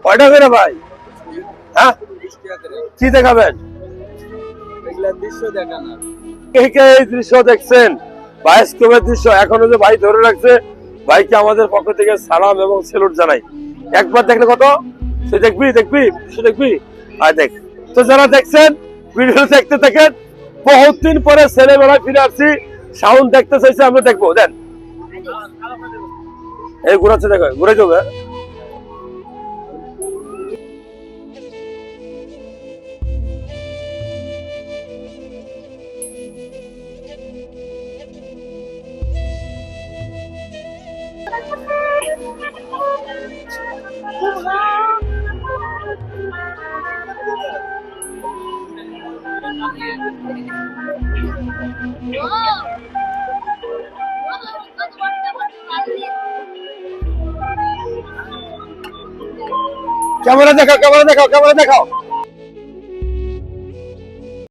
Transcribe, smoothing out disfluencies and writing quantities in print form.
কয়টা করে ভাই? হ্যাঁ, কি দেখাবেন? কে কে এই দৃশ্য দেখছেন? বায়োস্কোপের দৃশ্য এখনো যে ভাই ধরে রাখছে, ভাইকে আমাদের পক্ষ থেকে সালাম এবং সেলুট জানাই। একবার দেখলে কত, তুই দেখবি দেখবি দৃশ্য দেখবি, আর দেখ। তো যারা দেখছেন ভিডিও দেখতে থাকেন। বহুত দিন পরে ছেলেবেলায় ফিরে আসছি, সাউন্ড দেখতে চাইছে, আমরা দেখবো। দেন এই ঘুরাচ্ছে, দেখো ঘুরে যাবে। ক্যামেরা দেখাও, ক্যামেরা দেখাও, ক্যামেরা দেখাও।